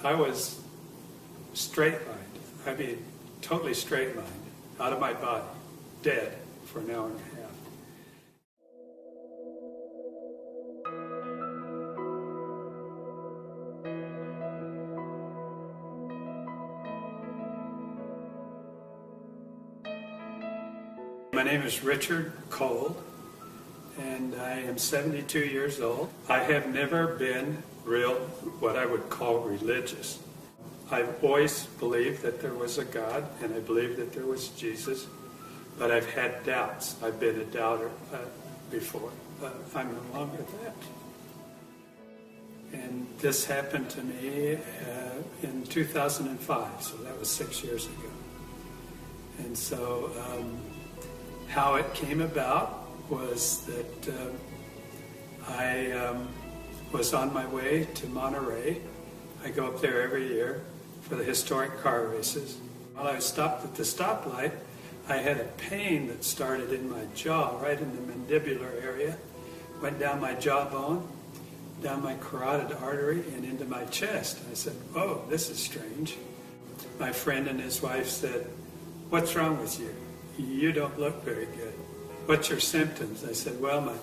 I was straight-lined. I mean, totally straight-lined, out of my body, dead for an hour and a half. My name is Richard Cole, and I am 72 years old. I have never been what I would call religious. I've always believed that there was a God, and I believed that there was Jesus, but I've had doubts. I've been a doubter before. I'm no longer that. And this happened to me in 2005, so that was 6 years ago. And so how it came about was that I was on my way to Monterey. I go up there every year for the historic car races. While I was stopped at the stoplight, I had a pain that started in my jaw, right in the mandibular area, went down my jawbone, down my carotid artery, and into my chest. I said, "Oh, this is strange." My friend and his wife said, "What's wrong with you? You don't look very good. What's your symptoms?" I said, "Well, my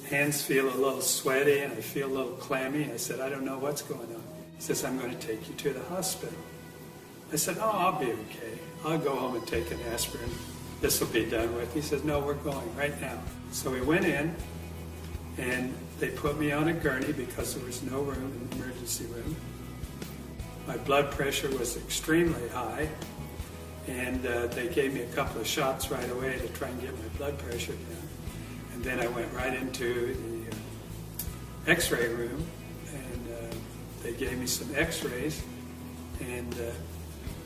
hands feel a little sweaty and I feel a little clammy." I said, "I don't know what's going on." He says, "I'm going to take you to the hospital." I said, "Oh, I'll be okay. I'll go home and take an aspirin. This will be done with." He says, "No, we're going right now." So we went in and they put me on a gurney because there was no room in the emergency room. My blood pressure was extremely high. And they gave me a couple of shots right away to try and get my blood pressure down. And then I went right into the x-ray room, and they gave me some x-rays, and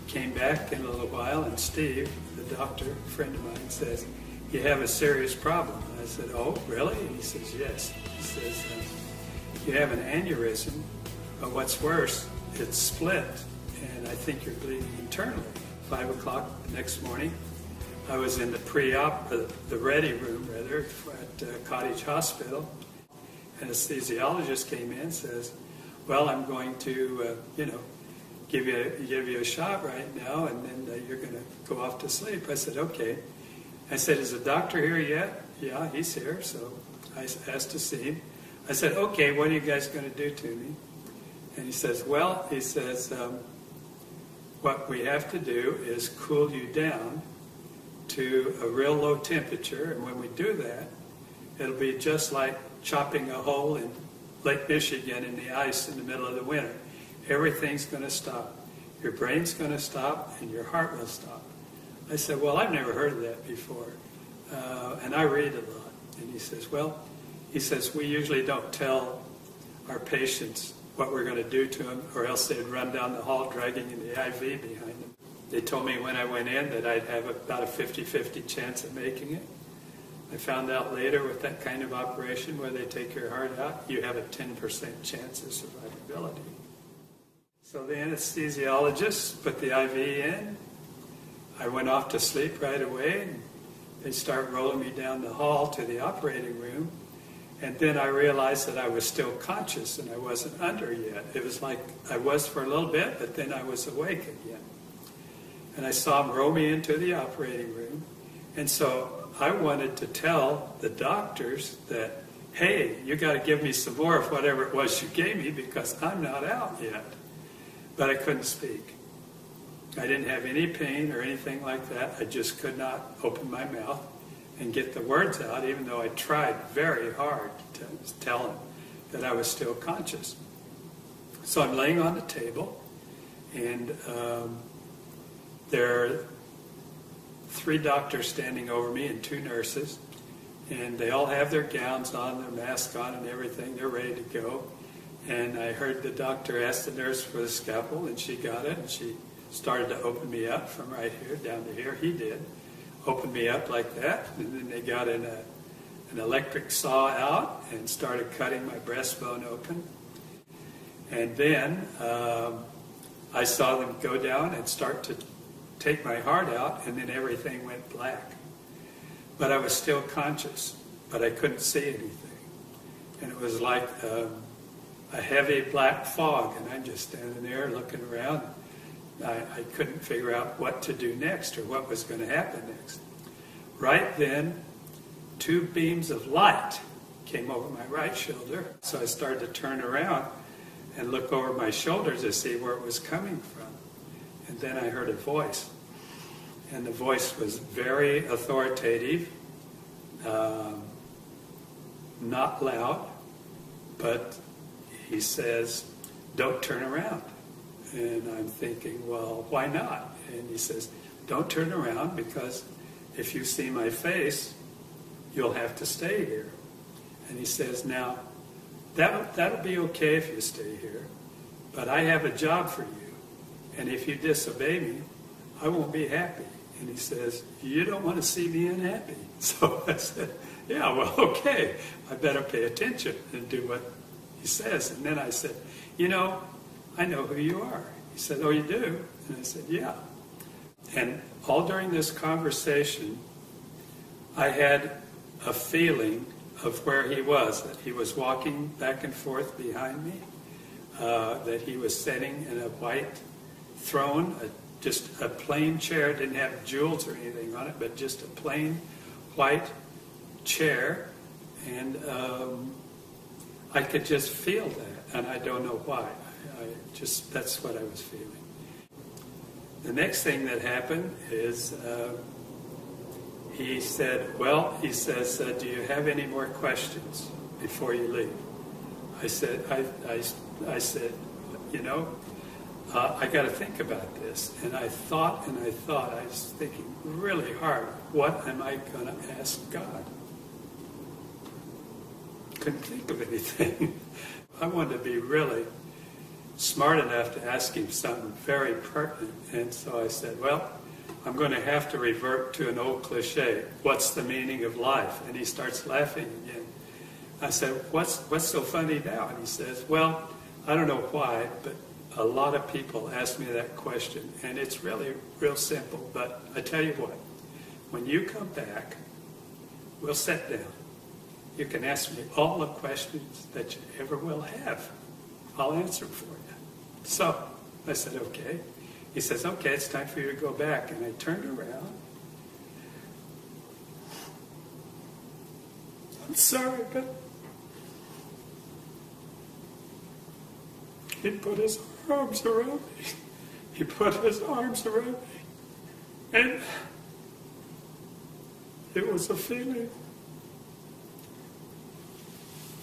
came back in a little while, and Steve, the doctor, a friend of mine, says, "You have a serious problem." I said, "Oh, really?" And he says, "Yes." He says, "You have an aneurysm, but what's worse, it's split, and I think you're bleeding internally." 5 o'clock the next morning, I was in the the ready room rather, at Cottage Hospital. Anesthesiologist came in and says, "Well, I'm going to, give you a shot right now, and then you're going to go off to sleep." I said, "Okay." I said, "Is the doctor here yet?" "Yeah, he's here." So I asked to see him. I said, "Okay, what are you guys going to do to me?" And he says, "What we have to do is cool you down to a real low temperature, and when we do that, it'll be just like chopping a hole in Lake Michigan in the ice in the middle of the winter. Everything's going to stop. Your brain's going to stop, and your heart will stop." I said, "Well, I've never heard of that before, and I read a lot." And he says, "We usually don't tell our patients what we're going to do to them, or else they'd run down the hall dragging the IV behind them." They told me when I went in that I'd have about a 50-50 chance of making it. I found out later with that kind of operation where they take your heart out, you have a 10% chance of survivability. So the anesthesiologist put the IV in. I went off to sleep right away, and they start rolling me down the hall to the operating room. And then I realized that I was still conscious and I wasn't under yet. It was like I was for a little bit, but then I was awake again. And I saw them roll me into the operating room. And so I wanted to tell the doctors that, "Hey, you got to give me some more of whatever it was you gave me because I'm not out yet." But I couldn't speak. I didn't have any pain or anything like that. I just could not open my mouth and get the words out, even though I tried very hard to tell him that I was still conscious. So I'm laying on the table, and there are 3 doctors standing over me and 2 nurses, and they all have their gowns on, their masks on and everything. They're ready to go. And I heard the doctor ask the nurse for the scalpel, and she got it, and she started to open me up from right here down to here. He did. Opened me up like that, and then they got an electric saw out and started cutting my breastbone open. And then I saw them go down and start to take my heart out, and then everything went black. But I was still conscious, but I couldn't see anything. And it was like a heavy black fog, and I'm just standing there looking around. I couldn't figure out what to do next or what was going to happen next. Right then, two beams of light came over my right shoulder. So I started to turn around and look over my shoulder to see where it was coming from. And then I heard a voice. And the voice was very authoritative, not loud, but he says, "Don't turn around." And I'm thinking, well, why not? And he says, "Don't turn around, because if you see my face, you'll have to stay here." And he says, "Now, that'll be okay if you stay here, but I have a job for you, and if you disobey me, I won't be happy." And he says, "You don't want to see me unhappy." So I said, "Yeah, well, okay, I better pay attention and do what he says." And then I said, "I know who you are." He said, "Oh, you do?" And I said, "Yeah." And all during this conversation, I had a feeling of where he was, that he was walking back and forth behind me, that he was sitting in a white throne, just a plain chair, didn't have jewels or anything on it, but just a plain white chair. And I could just feel that, and I don't know why. That's what I was feeling. The next thing that happened is he said, "Do you have any more questions before you leave?" I said, I got to think about this. And I thought, I was thinking really hard, what am I going to ask God? Couldn't think of anything. I wanted to be really smart enough to ask him something very pertinent. And so I said, well, I'm going to have to revert to an old cliche. What's the meaning of life? And he starts laughing again. I said, what's so funny now? And he says, well, I don't know why, but a lot of people ask me that question. And it's really real simple. But I tell you what, when you come back, we'll sit down. You can ask me all the questions that you ever will have. I'll answer them for you. So I said, okay. He says, okay, it's time for you to go back. And I turned around. I'm sorry, but he put his arms around me. He put his arms around me. And it was a feeling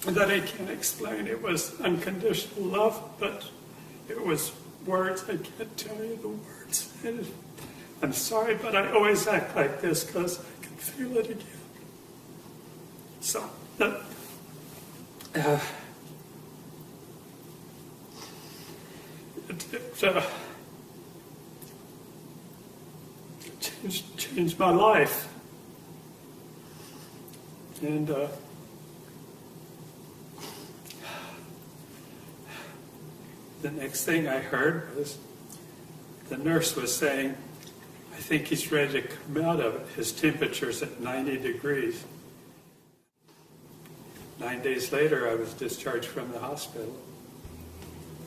that I can't explain. It was unconditional love, but it was words. I can't tell you the words. And I'm sorry, but I always act like this because I can feel it again. So, it changed my life. And the next thing I heard was the nurse was saying, I think he's ready to come out of it. His temperature's at 90 degrees. 9 days later, I was discharged from the hospital.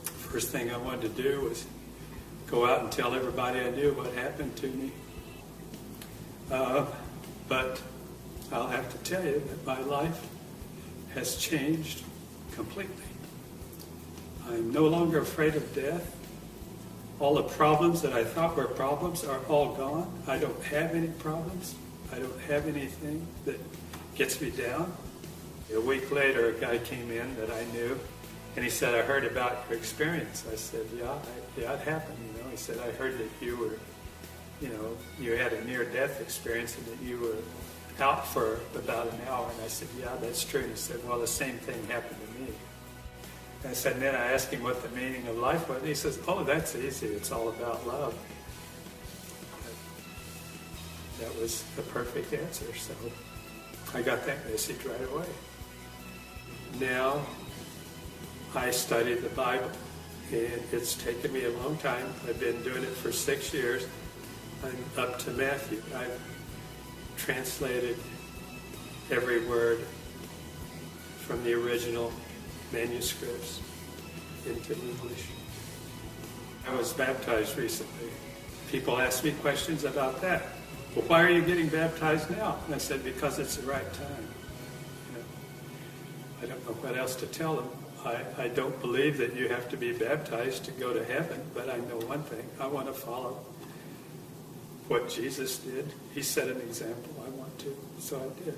First thing I wanted to do was go out and tell everybody I knew what happened to me. But I'll have to tell you that my life has changed completely. I'm no longer afraid of death. All the problems that I thought were problems are all gone. I don't have any problems. I don't have anything that gets me down. A week later, a guy came in that I knew, and he said, I heard about your experience. I said, yeah, it happened. He said, I heard that you were, you had a near-death experience and that you were out for about an hour. And I said, yeah, that's true. And he said, well, the same thing happened to me. And I said, and then I asked him what the meaning of life was. He says, oh, that's easy. It's all about love. That was the perfect answer. So I got that message right away. Now I study the Bible, and it's taken me a long time. I've been doing it for 6 years. I'm up to Matthew. I've translated every word from the original manuscripts into English. I was baptized recently. People ask me questions about that. Well, why are you getting baptized now? And I said, because it's the right time. You know, I don't know what else to tell them. I don't believe that you have to be baptized to go to heaven, but I know one thing. I want to follow what Jesus did. He set an example. I want to, so I did.